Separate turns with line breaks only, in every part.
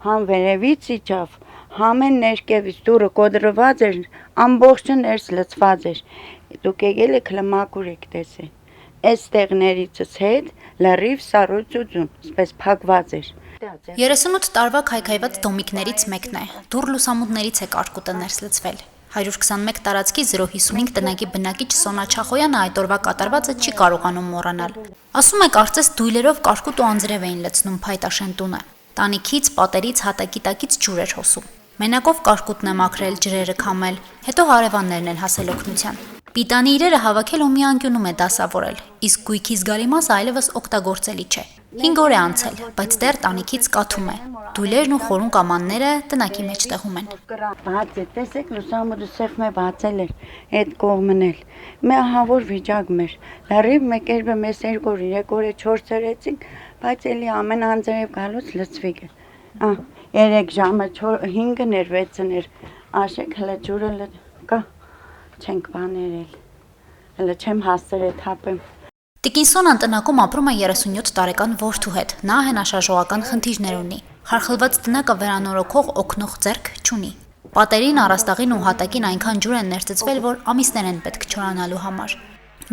համ վերևից իջավ, համ են ներքևից դուրը կոդրված էր, ամբողջը ներս լցված էր։ Դուք եկել եք լմակուր եք տեսել։ Այս տեղներիցս հետ լրիվ սառույց ուծում, այսպես փակված էր։
38 տարվա քայքայված դոմիկներից մեկն է։ Դուռ լուսամուտներից է կարկուտը ներս լցվել։ 121 տարածքի 055 տնակի բնակիչ Սոնա Չախոյանը այդ օրվա կատարվածը չի կարողանում մոռանալ։ Ասում է, կարծես դույլերով կարկուտ ու անձրև էին լցնում փայտաշեն տունը։ Տանիքից, պատերից, հատակի տակից ջուր էր հոսում։ Մենակով կարկուտն է մաքրել, ջրերը քամել, հետո հարևաններն են հասել օգնության։ Պիտանի իրերը հավաքել ու մի անկյունում է դասավորել, իսկ գույքի զգալի մասը այլևս օգտագործելի չէ։ 5 օր է անցել, բայց դեռ տանիքից կաթում է։ Դույլերն ու խորուն կամանները տնակի մեջտեղում են։
Բաց է, տեսեք, լուսամուտը սեղմը բացել էր, այդ կողմն էլ։ Մահավոր վիճակում էր։ Լրիվ մեկ երբը մեզ 2 օր, 3 օր, 4 օրեցինք, բայց էլի ամեն անձրև գալուց լցվի։ 3 ժամը 5-ն էր, 6-ն էր։ Աշեք հələ ջուրը կա չենք բաներել։ Հələ չեմ հասցրել թափեմ։
Տիկին Սոնան տնակում ապրում է 37 տարեկան որդու հետ։ Նա հենաշարժողական խնդիրներ ունի։ Խարխլված տնակը վերանորոգող օգնող ձեռք չունի։ Պատերին, առաստաղին ու հատակին այնքան ջուր են ներծծվել, որ ամիսներ են պետք չորանալու համար։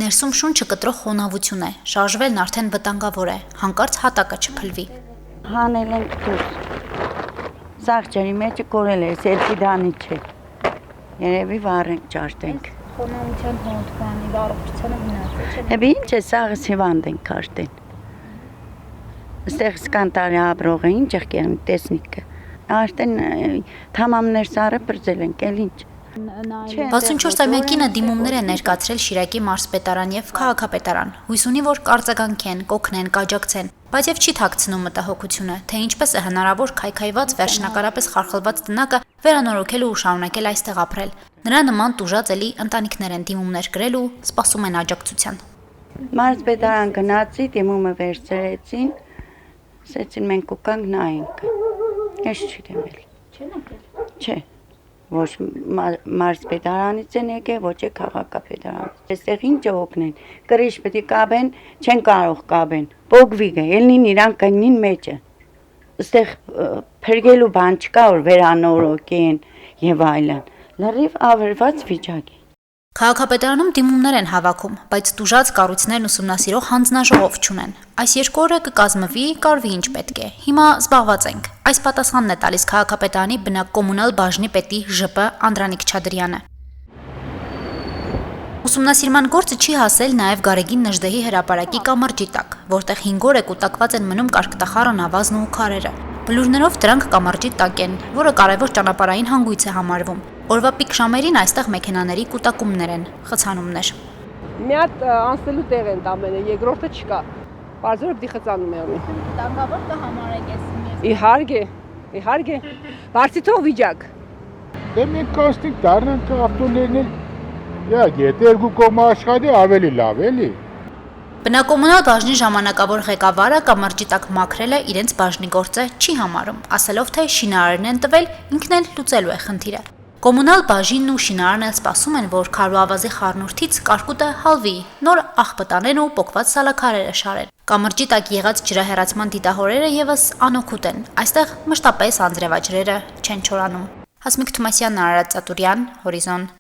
Ներսում շունչը կտրող խոնավություն է, շարժվելն արդեն վտանգավոր է, հանկարծ հատակը չփլվի։
Հանել ենք դուրս։ Սաղճերի մեջը կորել է, սերտիդանի չէ։ Երևի վառենք ճաշտենք։
Խոնավության հոտ բանի, առողջությանը վնասը չէ։
Էբի ինչ է, սաղս հիվանդ ենք արդեն։ Այստեղ սկանտարի ապրող է, ինչ եղկերմ տեսնիկը։ Արդեն թամամներ սարը պրծել ենք, էլ ինչ։
64-ամյա կինը դիմումներ է ներկացրել Շիրակի մարզպետարան եւ քաղաքապետարան։ Հույս ունի, որ կարձագանքեն, կօգնեն, կաջակցեն, բայց եւ չի թաքցնում մտահոգությունը, թե ինչպես է հնարավոր քայքայված վերջնակարապես խարխլված տնակը վերանորոգել ու շարունակել այստեղ ապրել։ Նրա նման տուժած էլի ընտանիքներ են դիմումներ գրել ու սպասում են աջակցության։
Մարզպետարան գնացի, դիմումը վերցրեցին, ասեցին մենք կուկանք նայենք։ Ես չգիտեմ էլ։
Չեն եկել։
Չէ։ Ոչ մարզպետարանից են եկել, ոչ է քաղաքապետարանից։ Այստեղ ինչ օգնեն։ Կրիչ պետք է կաբեն, չեն կարող կաբեն։ Բոգվիգը, ելնին իրան կնին մեջը։ Այստեղ փրկելու բան չկա, որ վերանորոգեն եւ այլն։ Լրիվ ավերված վիճակ է։
Քաղաքապետարանում դիմումներ են հավաքում, բայց տուժած կառույցներն ուսումնասիրող հանձնաժողով չունեն։ Այս 2 օրը կկազմվի, կարվի ինչ պետք է։ Հիմա զբաղված ենք։ Այս պատասխանն է տալիս քաղաքապետարանի բնակկոմունալ բաժնի պետի ԺՊ Անդրանիկ Չադրյանը։ Ուսումնասիրման գործը չի հասել նաև Գարեգին Նժդեհի հրապարակի կամրջի տակ, որտեղ 5 օր է կուտակված են մնում կարկտախառն ավազն ու քարերը։ Բլուրներով դրանք կամրջի տակ են, որը կարևոր ճանապարհային հանգույց է համարվում։ Օրվա պիկ ժամերին այստեղ մեքենաների կուտակումներ են, խցանումներ։
Մի հատ անցնելու տեղ են ամենը, երկրորդը չկա։ Բարձրը պիտի խցանում է ունի։
Տանգավոր կհամարեք ես։
Իհարկե։ Բարձի թող վիճակ։
Դե մենք կաստիկ դառնանք ավտոներն էլ եթե 2 կողմը աշխատի ավելի լավ էլի։
Բնակոմունալ բաժնի ժամանակավոր ղեկավարը կամրջի տակ մաքրելը իրենց բաժնի գործը չի համարում, ասելով թե շինարարն են տվել, ինքն էլ լուծելու է խնդիրը։ Կոմունալ բաժինն ու շինարարն էլ սպասում են, որ քարոավազի խառնուրդից կարկուտը հալվի, նոր աղբը տանեն ու պոկված սալաքարերը շարեն։ Կամրջի տակ եղած ջրահեռացման դիտահորերը եւս անօգուտ են։ Այստեղ մշտապես անձրևաջրերը չեն չորանում։ Հասմիկ Թումասյանն, Արարատ Ծատուրյան, Հորիզոն։